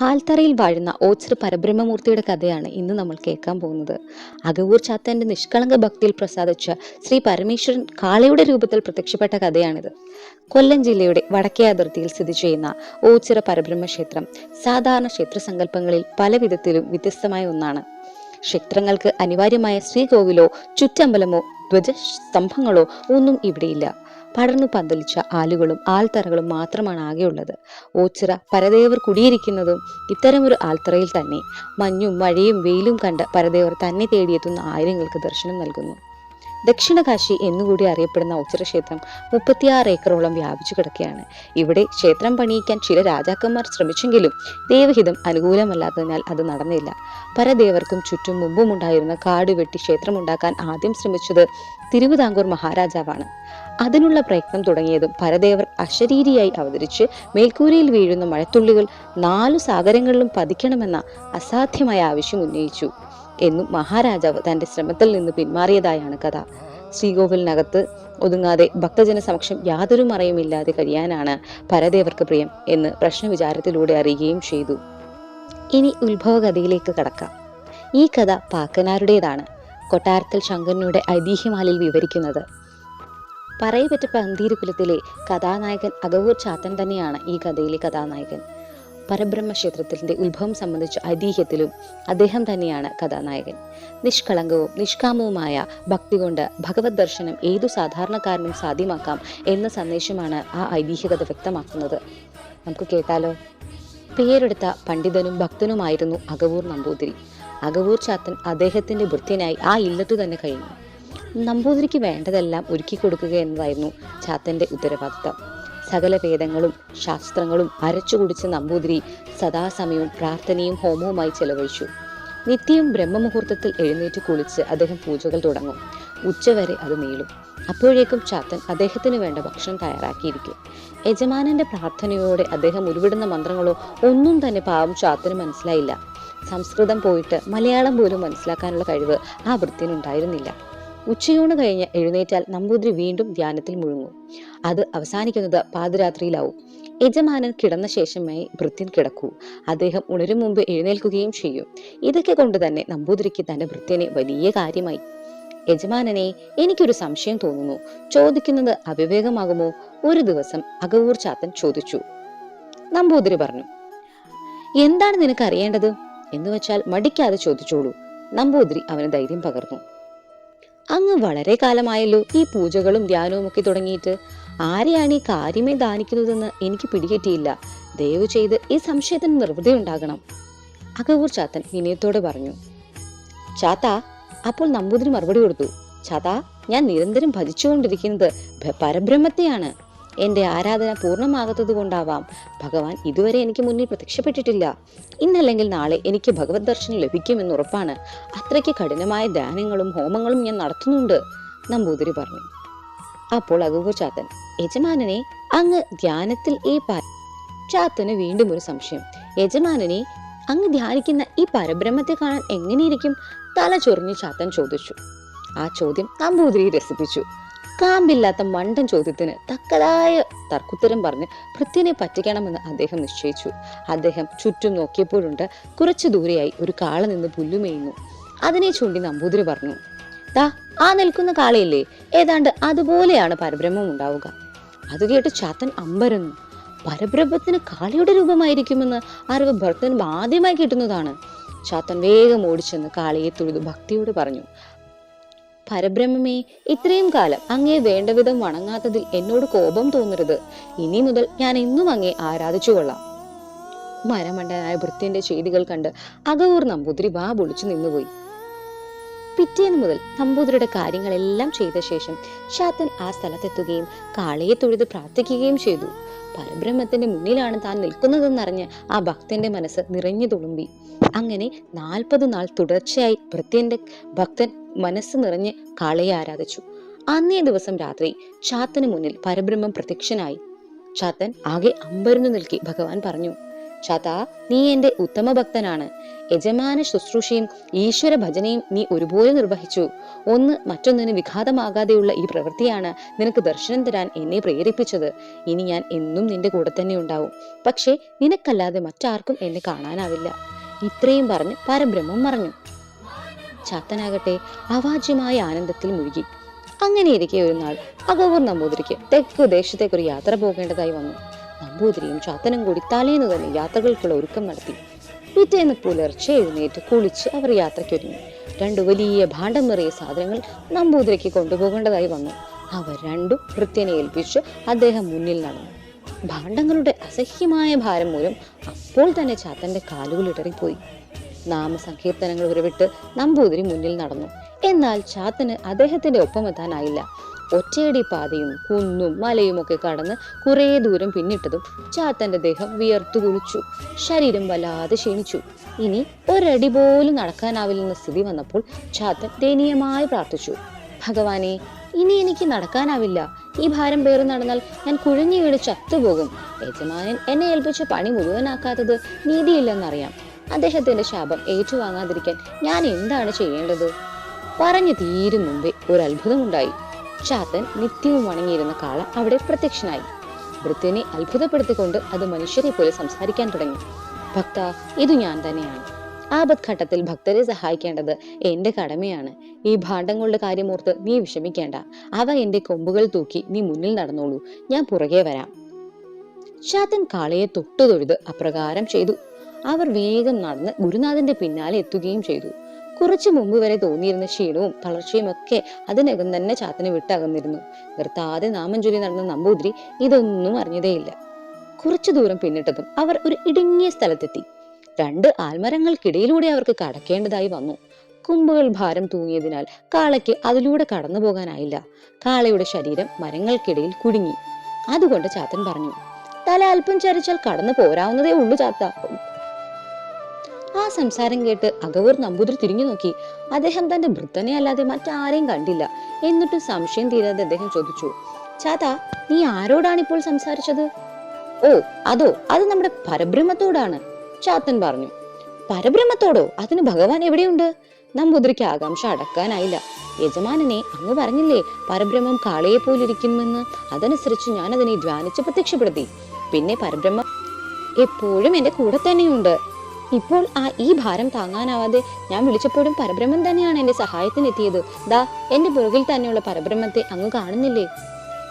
ആൽത്തറയിൽ വാഴുന്ന ഓച്ചിറ പരബ്രഹ്മമൂർത്തിയുടെ കഥയാണ് ഇന്ന് നമ്മൾ കേൾക്കാൻ പോകുന്നത്. അകവൂർ ചാത്തന്റെ നിഷ്കളങ്ക ഭക്തിയിൽ പ്രസാദിച്ച ശ്രീ പരമേശ്വരൻ കാളയുടെ രൂപത്തിൽ പ്രത്യക്ഷപ്പെട്ട കഥയാണിത്. കൊല്ലം ജില്ലയുടെ വടക്കേ അതിർത്തിയിൽ സ്ഥിതി ചെയ്യുന്ന ഓച്ചിറ പരബ്രഹ്മ ക്ഷേത്രം സാധാരണ ക്ഷേത്രസങ്കല്പങ്ങളിൽ പല വിധത്തിലും വ്യത്യസ്തമായ ഒന്നാണ്. ക്ഷേത്രങ്ങൾക്ക് അനിവാര്യമായ ശ്രീകോവിലോ ചുറ്റമ്പലമോ ധ്വജസ്തംഭങ്ങളോ ഒന്നും ഇവിടെയില്ല. പടർന്നു പന്തലിച്ച ആലുകളും ആൽത്തറകളും മാത്രമാണ് ആകെയുള്ളത്. ഓച്ചിറ പരദേവർ കുടിയിരിക്കുന്നതും ഇത്തരമൊരു ആൽത്തറയിൽ തന്നെ. മഞ്ഞും മഴയും വെയിലും കണ്ട് പരദേവർ തന്നെ തേടിയെത്തുന്ന ആയിരങ്ങൾക്ക് ദർശനം നൽകുന്നു. ദക്ഷിണ കാശി എന്നുകൂടി അറിയപ്പെടുന്ന ഓച്ചിറ ക്ഷേത്രം 36 ഏക്കറോളം വ്യാപിച്ചു കിടക്കുകയാണ്. ഇവിടെ ക്ഷേത്രം പണിയിക്കാൻ ചില രാജാക്കന്മാർ ശ്രമിച്ചെങ്കിലും ദേവഹിതം അനുകൂലമല്ലാത്തതിനാൽ അത് നടന്നില്ല. പരദേവർക്കും ചുറ്റും മുമ്പുമുണ്ടായിരുന്ന കാട് വെട്ടി ക്ഷേത്രമുണ്ടാക്കാൻ ആദ്യം ശ്രമിച്ചത് തിരുവിതാംകൂർ മഹാരാജാവാണ്. അതിനുള്ള പ്രയത്നം തുടങ്ങിയതും പരദേവർ അശരീരിയായി അവതരിച്ച് മേൽക്കൂരയിൽ വീഴുന്ന മഴത്തുള്ളികൾ 4 സാഗരങ്ങളിലും പതിക്കണമെന്ന അസാധ്യമായ ആവശ്യം ഉന്നയിച്ചു എന്നും മഹാരാജാവ് തന്റെ ശ്രമത്തിൽ നിന്ന് പിന്മാറിയതായാണ് കഥ. ശ്രീകോവിലിനകത്ത് ഒതുങ്ങാതെ ഭക്തജന സമക്ഷം യാതൊരു മറയുമില്ലാതെ കഴിയാനാണ് പരദേവർക്ക് പ്രിയം എന്ന് പ്രശ്നവിചാരത്തിലൂടെ അറിയുകയും ചെയ്തു. ഇനി ഉത്ഭവകഥയിലേക്ക് കടക്കാം. ഈ കഥ പാക്കനാരുടേതാണ്. കൊട്ടാരത്തിൽ ശങ്കരനുടെ ഐതിഹ്യമാലിൽ വിവരിക്കുന്നത്. പറയപ്പെട്ട പന്തീരുകുലത്തിലെ കഥാനായകൻ അകവൂർ ചാത്തൻ തന്നെയാണ് ഈ കഥയിലെ കഥാനായകൻ. പരബ്രഹ്മ ക്ഷേത്രത്തിന്റെ ഉത്ഭവം സംബന്ധിച്ച ഐതിഹ്യത്തിലും അദ്ദേഹം തന്നെയാണ് കഥാനായകൻ. നിഷ്കളങ്കവും നിഷ്കാമവുമായ ഭക്തി കൊണ്ട് ഭഗവത് ദർശനം ഏതു സാധാരണക്കാരനും സാധ്യമാക്കാം എന്ന സന്ദേശമാണ് ആ ഐതിഹ്യകഥ വ്യക്തമാക്കുന്നത്. നമുക്ക് കേട്ടാലോ. പേരെടുത്ത പണ്ഡിതനും ഭക്തനുമായിരുന്നു അകവൂർ നമ്പൂതിരി. അകവൂർ ചാത്തൻ അദ്ദേഹത്തിന്റെ ഭൃത്യനായി ആ ഇല്ലത്തു തന്നെ കഴിഞ്ഞു. നമ്പൂതിരിക്ക് വേണ്ടതെല്ലാം ഒരുക്കി കൊടുക്കുക എന്നതായിരുന്നു ചാത്തന്റെ ഉത്തരവാദിത്തം. സകല വേദങ്ങളും ശാസ്ത്രങ്ങളും അരച്ചു കുടിച്ച നമ്പൂതിരി സദാസമയവും പ്രാർത്ഥനയും ഹോമവുമായി ചെലവഴിച്ചു. നിത്യവും ബ്രഹ്മമുഹൂർത്തത്തിൽ എഴുന്നേറ്റ് കുളിച്ച് അദ്ദേഹം പൂജകൾ തുടങ്ങും. ഉച്ചവരെ അത് നീളും. അപ്പോഴേക്കും ചാത്തൻ അദ്ദേഹത്തിന് വേണ്ട ഭക്ഷണം തയ്യാറാക്കിയിരിക്കും. യജമാനന്റെ പ്രാർത്ഥനയോടെ അദ്ദേഹം ഉരുവിടുന്ന മന്ത്രങ്ങളോ ഒന്നും തന്നെ പാവം ചാത്തന് മനസ്സിലായില്ല. സംസ്കൃതം പോയിട്ട് മലയാളം പോലും മനസ്സിലാക്കാനുള്ള കഴിവ് ആ ഭൃത്യനുണ്ടായിരുന്നില്ല. ഉച്ചയൂണ് കഴിഞ്ഞ് എഴുന്നേറ്റാൽ നമ്പൂതിരി വീണ്ടും ധ്യാനത്തിൽ മുഴുങ്ങും. അത് അവസാനിക്കുന്നത് പാതിരാത്രിയിലാവും. യജമാനൻ കിടന്ന ശേഷമേ ഭൃത്യൻ കിടക്കൂ. അദ്ദേഹം ഉണരും മുമ്പ് എഴുന്നേൽക്കുകയും ചെയ്യും. ഇതൊക്കെ കൊണ്ട് തന്നെ നമ്പൂതിരിക്ക് തന്റെ ഭൃത്യനെ വലിയ കാര്യമായി. യജമാനനെ, എനിക്കൊരു സംശയം തോന്നുന്നു. ചോദിക്കുന്നത് അവിവേകമാകുമോ? ഒരു ദിവസം അകവൂർ ചാത്തൻ ചോദിച്ചു. നമ്പൂതിരി പറഞ്ഞു, എന്താണ് നിനക്ക് അറിയേണ്ടത് എന്ന് വെച്ചാൽ മടിക്കാതെ ചോദിച്ചോളൂ. നമ്പൂതിരി അവന് ധൈര്യം പകർന്നു. അങ്ങ് വളരെ കാലമായല്ലോ ഈ പൂജകളും ധ്യാനവും ഒക്കെ തുടങ്ങിയിട്ട്. ആരെയാണ് ഈ കാര്യമേ ദാനിക്കുന്നതെന്ന് എനിക്ക് പിടികിട്ടിയില്ല. ദയവ് ചെയ്ത് ഈ സംശയത്തിന് നിർവൃതി ഉണ്ടാകണം. അകവൂർ ചാത്തൻ വിനയത്തോടെ പറഞ്ഞു. ചാത്താ, അപ്പോൾ നമ്പൂതിരി മറുപടി കൊടുത്തു. ചാത്താ, ഞാൻ നിരന്തരം ഭജിച്ചുകൊണ്ടിരിക്കുന്നത് പരബ്രഹ്മത്തെയാണ്. എന്റെ ആരാധന പൂർണ്ണമാകാത്തത് കൊണ്ടാവാം ഭഗവാൻ ഇതുവരെ എനിക്ക് മുന്നിൽ പ്രത്യക്ഷപ്പെട്ടിട്ടില്ല. ഇന്നല്ലെങ്കിൽ നാളെ എനിക്ക് ഭഗവത് ദർശനം ലഭിക്കുമെന്ന് ഉറപ്പാണ്. അത്രയ്ക്ക് കഠിനമായ ധ്യാനങ്ങളും ഹോമങ്ങളും ഞാൻ നടത്തുന്നുണ്ട്, നമ്പൂതിരി പറഞ്ഞു. അപ്പോൾ അകവൂർ ചാത്തൻ, യജമാനനെ, അങ്ങ് ധ്യാനത്തിൽ ചാത്തന് വീണ്ടും ഒരു സംശയം. യജമാനനെ, അങ്ങ് ധ്യാനിക്കുന്ന ഈ പരബ്രഹ്മത്തെ കാണാൻ എങ്ങനെയിരിക്കും? തല ചൊറിഞ്ഞ് ചാത്തൻ ചോദിച്ചു. ആ ചോദ്യം നമ്പൂതിരിയെ രസിപ്പിച്ചു. കാമ്പില്ലാത്ത മണ്ടൻ ചോദ്യത്തിന് തക്കതായ തർക്കുത്തരം പറഞ്ഞ് ഭൃത്യനെ പറ്റിക്കണമെന്ന് അദ്ദേഹം നിശ്ചയിച്ചു. അദ്ദേഹം ചുറ്റും നോക്കിയപ്പോഴുണ്ട് കുറച്ചു ദൂരെയായി ഒരു കാള നിന്ന് പുല്ലുമേയുന്നു. അതിനെ ചൂണ്ടി നമ്പൂതിരി പറഞ്ഞു, ദാ ആ നിൽക്കുന്ന കാളയില്ലേ, ഏതാണ്ട് അതുപോലെയാണ് പരബ്രഹ്മം ഉണ്ടാവുക. അത് കേട്ട് ചാത്തൻ അമ്പരന്നു. പരബ്രഹ്മത്തിന് കാളയുടെ രൂപമായിരിക്കുമെന്ന് അറിവ് ഭക്തനും ആദ്യമായി കിട്ടുന്നതാണ്. ചാത്തൻ വേഗം ഓടിച്ചെന്ന് കാളയെ തൊഴുതു ഭക്തിയോട് പറഞ്ഞു, പരബ്രഹ്മമേ, ഇത്രയും കാലം അങ്ങേ വേണ്ടവിധം വണങ്ങാത്തതിൽ എന്നോട് കോപം തോന്നരുത്. ഇനി മുതൽ ഞാൻ എന്നും അങ്ങേ ആരാധിച്ചു കൊള്ളാം. മരമണ്ടനായ ഭൃത്യന്റെ ചെയ്തികൾ കണ്ട് അകവൂർ നമ്പൂതിരി വാ പൊളിച്ചു നിന്നുപോയി. പിറ്റേന്ന് മുതൽ നമ്പൂതിരിയുടെ കാര്യങ്ങളെല്ലാം ചെയ്ത ശേഷം ചാത്തൻ ആ സ്ഥലത്തെത്തുകയും കാളയെ തൊഴുത് പ്രാർത്ഥിക്കുകയും ചെയ്തു. പരബ്രഹ്മത്തിന്റെ മുന്നിലാണ് താൻ നിൽക്കുന്നതെന്നറിഞ്ഞ് ആ ഭക്തന്റെ മനസ്സ് നിറഞ്ഞു തുളുമ്പി. അങ്ങനെ 40 നാൾ തുടർച്ചയായി ഭക്തൻ മനസ്സ് നിറഞ്ഞ് കാളയെ ആരാധിച്ചു. അന്നേ ദിവസം രാത്രി ചാത്തന് മുന്നിൽ പരബ്രഹ്മം പ്രത്യക്ഷനായി. ചാത്തൻ ആകെ അമ്പരന്നു നിൽക്കി ഭഗവാൻ പറഞ്ഞു, ചാത്താ, നീ എന്റെ ഉത്തമ ഭക്തനാണ്. യജമാന ശുശ്രൂഷയും ഈശ്വര ഭജനയും നീ ഒരുപോലെ നിർവഹിച്ചു. ഒന്ന് മറ്റൊന്നിന് വിഘാതമാകാതെയുള്ള ഈ പ്രവൃത്തിയാണ് നിനക്ക് ദർശനം തരാൻ എന്നെ പ്രേരിപ്പിച്ചത്. ഇനി ഞാൻ എന്നും നിന്റെ കൂടെ തന്നെ ഉണ്ടാവും. പക്ഷേ നിനക്കല്ലാതെ മറ്റാർക്കും എന്നെ കാണാനാവില്ല. ഇത്രയും പറഞ്ഞ് പരബ്രഹ്മം മറഞ്ഞു. ചാത്തനാകട്ടെ അവാച്യമായ ആനന്ദത്തിൽ മുഴുകി. അങ്ങനെയിരിക്കെ ഒരു നാൾ അകവൂർ നമ്പൂതിരിക്ക് തെക്കു ദേശത്തേക്ക് ഒരു യാത്ര പോകേണ്ടതായി വന്നു. നമ്പൂതിരിയും ചാത്തനും കൂടി തലേന്ന് തന്നെ യാത്രകൾക്കുള്ള ഒരുക്കം നടത്തി. പിറ്റേന്ന് പുലർച്ചെ എഴുന്നേറ്റ് കുളിച്ച് അവർ യാത്രയ്ക്കൊരുങ്ങി. രണ്ടു വലിയ ഭാണ്ഡം നിറയെ സാധനങ്ങൾ നമ്പൂതിരിക്ക് കൊണ്ടുപോകേണ്ടതായി വന്നു. അവർ രണ്ടും ഭൃത്യനെ ഏൽപ്പിച്ച് അദ്ദേഹം മുന്നിൽ നടന്നു. ഭാണ്ഡങ്ങളുടെ അസഹ്യമായ ഭാരം മൂലം അപ്പോൾ തന്നെ ചാത്തന്റെ കാലുകൾ ഇടറിപ്പോയി. നാമസങ്കീർത്തനങ്ങൾ ഉരുവിട്ട് നമ്പൂതിരി മുന്നിൽ നടന്നു. എന്നാൽ ചാത്തന് അദ്ദേഹത്തിന്റെ ഒപ്പമെത്താനായില്ല. ഒറ്റയടി പാതയും കുന്നും മലയും ഒക്കെ കടന്ന് കുറേ ദൂരം പിന്നിട്ടതും ചാത്തന്റെ ദേഹം വിയർത്തു കുളിച്ചു. ശരീരം വല്ലാതെ ക്ഷീണിച്ചു. ഇനി ഒരടി പോലും നടക്കാനാവില്ലെന്ന സ്ഥിതി വന്നപ്പോൾ ചാത്തൻ ദയനീയമായി പ്രാർത്ഥിച്ചു. ഭഗവാനെ, ഇനി എനിക്ക് നടക്കാനാവില്ല. ഈ ഭാരം പേറി നടന്നാൽ ഞാൻ കുഴഞ്ഞു വീട് ചത്തുപോകും. യജമാനൻ എന്നെ ഏൽപ്പിച്ച പണി മുഴുവനാക്കാത്തത് നീതിയില്ലെന്നറിയാം. അദ്ദേഹത്തിന്റെ ശാപം ഏറ്റുവാങ്ങാതിരിക്കാൻ ഞാൻ എന്താണ് ചെയ്യേണ്ടത്? പറഞ്ഞു തീരും മുമ്പേ ഒരു അത്ഭുതമുണ്ടായി. ചാത്തൻ നിത്യവും വണങ്ങിയിരുന്ന കാള അവിടെ പ്രത്യക്ഷനായി. ഭൃത്യനെ അത്ഭുതപ്പെടുത്തിക്കൊണ്ട് അത് മനുഷ്യരെ പോലെ സംസാരിക്കാൻ തുടങ്ങി. ഭക്ത, ഇത് ഞാൻ തന്നെയാണ്. ആപത്ഘട്ടത്തിൽ ഭക്തരെ സഹായിക്കേണ്ടത് എന്റെ കടമയാണ്. ഈ ഭാണ്ഡങ്ങളുടെ കാര്യമോർത്ത് നീ വിഷമിക്കേണ്ട. അവ എന്റെ കൊമ്പുകൾ തൂക്കി നീ മുന്നിൽ നടന്നോളൂ, ഞാൻ പുറകെ വരാം. ചാത്തൻ കാളയെ തൊട്ടുതൊഴുത് അപ്രകാരം ചെയ്തു. അവർ വേഗം നടന്ന് ഗുരുനാഥന്റെ പിന്നാലെ എത്തുകയും ചെയ്തു. കുറച്ചു മുമ്പ് വരെ തോന്നിയിരുന്ന ക്ഷീണവും തളർച്ചയും ഒക്കെ അതിനകം തന്നെ ചാത്തനെ വിട്ടകന്നിരുന്നു. നിർത്താതെ നാമം ചൊല്ലി നടന്ന നമ്പൂതിരി ഇതൊന്നും അറിഞ്ഞതേയില്ല. കുറച്ചു ദൂരം പിന്നിട്ടതും അവർ ഒരു ഇടുങ്ങിയ സ്ഥലത്തെത്തി. രണ്ട് ആൽമരങ്ങൾക്കിടയിലൂടെ അവർക്ക് കടക്കേണ്ടതായി വന്നു. കൊമ്പുകൾ ഭാരം തൂങ്ങിയതിനാൽ കാളയ്ക്ക് അതിലൂടെ കടന്നു പോകാനായില്ല. കാളയുടെ ശരീരം മരങ്ങൾക്കിടയിൽ കുടുങ്ങി. അതുകൊണ്ട് ചാത്തൻ പറഞ്ഞു, തല അല്പം ചരിച്ചാൽ കടന്നു പോരാവുന്നതേ ഉള്ളൂ ചാത്ത. ആ സംസാരം കേട്ട് അകവൂർ നമ്പൂതിരി തിരിഞ്ഞു നോക്കി. അദ്ദേഹം തന്റെ ഭൃത്തനെ അല്ലാതെ മറ്റാരെയും കണ്ടില്ല. എന്നിട്ടും സംശയം തീരാതെ അദ്ദേഹം ചോദിച്ചു, ചാത്ത, നീ ആരോടാണിപ്പോൾ സംസാരിച്ചത്? ഓ, അതോ, അത് നമ്മുടെ പരബ്രഹ്മത്തോടാണ്. ചാത്തൻ പറഞ്ഞു. പരബ്രഹ്മത്തോടോ? അതിന് ഭഗവാൻ എവിടെയുണ്ട്? നമ്പൂതിരിക്ക് ആകാംക്ഷ അടക്കാനായില്ല. യജമാനനെ, അങ്ങ് പറഞ്ഞില്ലേ പരബ്രഹ്മം കാളയെ പോലിരിക്കുമെന്ന്. അതനുസരിച്ച് ഞാൻ അതിനെ ധ്യാനിച്ച് പ്രത്യക്ഷപ്പെടുത്തി. പിന്നെ പരബ്രഹ്മം എപ്പോഴും എന്റെ കൂടെ തന്നെയുണ്ട്. ഇപ്പോൾ ഈ ഭാരം താങ്ങാനാവാതെ ഞാൻ വിളിച്ചപ്പോഴും പരബ്രഹ്മം തന്നെയാണ് എന്റെ സഹായത്തിന് എത്തിയത്. ദാ എന്റെ പുറകിൽ തന്നെയുള്ള പരബ്രഹ്മത്തെ അങ്ങ് കാണുന്നില്ലേ?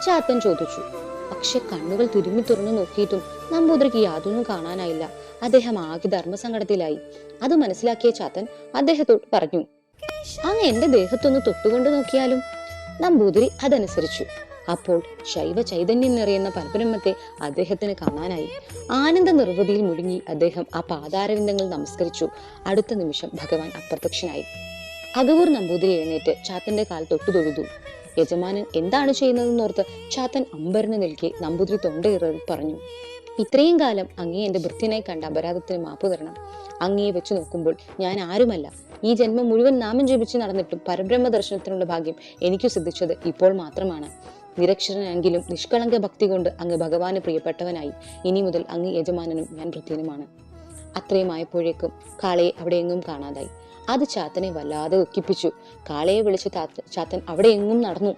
ചാത്തൻ ചോദിച്ചു. പക്ഷെ കണ്ണുകൾ തുരുമ്മി തുറന്നു നോക്കിയിട്ടും നമ്പൂതിരിക്ക് യാതൊന്നും കാണാനായില്ല. അദ്ദേഹം ആകെ ധർമ്മസങ്കടത്തിലായി. അത് മനസ്സിലാക്കിയ ചാത്തൻ അദ്ദേഹത്തോട് പറഞ്ഞു, അങ്ങ് എന്റെ ദേഹത്തൊന്ന് തൊട്ടുകൊണ്ട് നോക്കിയാലും. നമ്പൂതിരി അതനുസരിച്ചു. അപ്പോൾ ശൈവ ചൈതന്യം നിറയുന്ന പരബ്രഹ്മത്തെ അദ്ദേഹത്തിന് കാണാനായി. ആനന്ദ നിർവൃതിയിൽ മുഴുങ്ങി അദ്ദേഹം ആ പാതാരവിന്ദങ്ങൾ നമസ്കരിച്ചു. അടുത്ത നിമിഷം ഭഗവാൻ അപ്രത്യക്ഷനായി. അകവൂർ നമ്പൂതിരി എഴുന്നേറ്റ് ചാത്തന്റെ കാൽ തൊട്ടു തൊഴുതു. യജമാനൻ എന്താണ് ചെയ്യുന്നതെന്നോർത്ത് ചാത്തൻ അമ്പരന്ന് നിൽക്കെ നമ്പൂതിരി തൊണ്ടയിറങ്ങി പറഞ്ഞു, ഇത്രയും കാലം അങ്ങേ എന്റെ ഭൃത്യനായി കണ്ട അപരാധത്തിന് മാപ്പ് തരണം. അങ്ങയെ വെച്ച് നോക്കുമ്പോൾ ഞാൻ ആരുമല്ല. ഈ ജന്മം മുഴുവൻ നാമം ജപിച്ച് നടന്നിട്ടും പരബ്രഹ്മ ദർശനത്തിനുള്ള ഭാഗ്യം എനിക്ക് സിദ്ധിച്ചത് ഇപ്പോൾ മാത്രമാണ്. നിരക്ഷരനെങ്കിലും നിഷ്കളങ്ക ഭക്തി കൊണ്ട് അങ്ങ് ഭഗവാന് പ്രിയപ്പെട്ടവനായി. ഇനി മുതൽ അങ്ങ് യജമാനനും ഞാൻ ഭൃത്യനുമാണ്. അത്രയും ആയപ്പോഴേക്കും കാളയെ അവിടെ എങ്ങും കാണാതായി. അത് ചാത്തനെ വല്ലാതെ ദുഃഖിപ്പിച്ചു. കാളയെ വിളിച്ച് ചാത്തൻ അവിടെ എങ്ങും നടന്നു.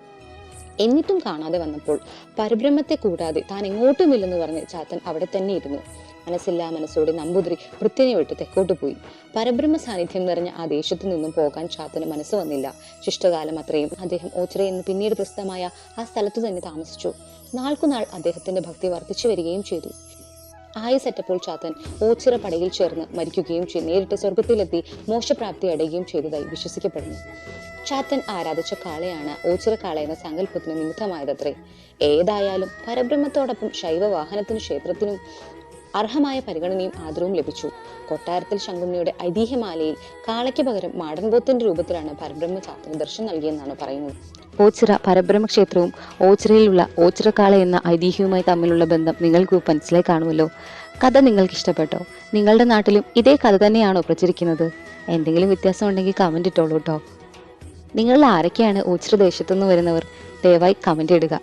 എന്നിട്ടും കാണാതെ വന്നപ്പോൾ പരബ്രഹ്മത്തെ കൂടാതെ താൻ എങ്ങോട്ടുമില്ലെന്ന് പറഞ്ഞ് ചാത്തൻ അവിടെ തന്നെ ഇരുന്നു. മനസ്സില്ലാ മനസ്സോടെ നമ്പൂതിരി ഭൃത്യനെ വിട്ട് തെക്കോട്ട് പോയി. പരബ്രഹ്മ സാന്നിധ്യം നിറഞ്ഞ ആ ദേശത്തു നിന്നും പോകാൻ ചാത്തന് മനസ്സ് വന്നില്ല. ശിഷ്ടകാലം അത്രയും അദ്ദേഹം ഓച്ചിറ എന്ന് പിന്നീട് പ്രസിദ്ധമായ ആ സ്ഥലത്തു തന്നെ താമസിച്ചു. നാൾക്കുനാൾ അദ്ദേഹത്തിന്റെ ഭക്തി വർദ്ധിച്ചു വരികയും ചെയ്തു. ആയുസറ്റപ്പോൾ ചാത്തൻ ഓച്ചിറ പടയിൽ ചേർന്ന് മരിക്കുകയും നേരിട്ട് സ്വർഗത്തിലെത്തി മോക്ഷപ്രാപ്തി അടയുകയും ചെയ്തതായി വിശ്വസിക്കപ്പെടുന്നു. ചാത്തൻ ആരാധിച്ച കാളയാണ് ഓച്ചിറ കാള എന്ന സങ്കല്പത്തിന് നിമിത്തമായതത്രേ. ഏതായാലും പരബ്രഹ്മത്തോടൊപ്പം ശൈവ വാഹനത്തിനും ക്ഷേത്രത്തിനും അർഹമായ പരിഗണനയും ആദരവും ലഭിച്ചു. കൊട്ടാരത്തിൽ ശങ്കുണ്ണിയുടെ ഐതിഹ്യമാലയിൽ കാളയ്ക്ക് പകരം മാടൻപോത്തിന്റെ രൂപത്തിലാണ് പരബ്രഹ്മ ചാത്തന് ദർശനം നൽകിയെന്നാണ് പറയുന്നത്. ഓച്ചിറ പരബ്രഹ്മ ക്ഷേത്രവും ഓച്ചിറയിലുള്ള ഓച്ചിറക്കാള എന്ന ഐതിഹ്യവുമായി തമ്മിലുള്ള ബന്ധം നിങ്ങൾക്ക് മനസ്സിലായി കാണുമല്ലോ. കഥ നിങ്ങൾക്ക് ഇഷ്ടപ്പെട്ടോ? നിങ്ങളുടെ നാട്ടിലും ഇതേ കഥ തന്നെയാണോ പ്രചരിക്കുന്നത്? എന്തെങ്കിലും വ്യത്യാസം ഉണ്ടെങ്കിൽ കമന്റ് ഇട്ടോളൂ കേട്ടോ. നിങ്ങൾ ആരൊക്കെയാണ് ഓച്ചിറ ദേശത്തുനിന്ന് വരുന്നവർ? ദയവായി കമന്റ് ഇടുക.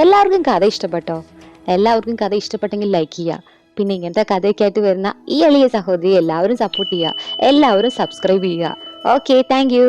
എല്ലാവർക്കും കഥ ഇഷ്ടപ്പെട്ടോ? എല്ലാവർക്കും കഥ ഇഷ്ടപ്പെട്ടെങ്കിൽ ലൈക്ക് ചെയ്യുക. പിന്നെ ഇങ്ങനത്തെ കഥയൊക്കെ ആയിട്ട് വരുന്ന ഈ എളിയ സഹോദരി എല്ലാവരും സപ്പോർട്ട് ചെയ്യുക, എല്ലാവരും സബ്സ്ക്രൈബ് ചെയ്യുക. Okay, thank you.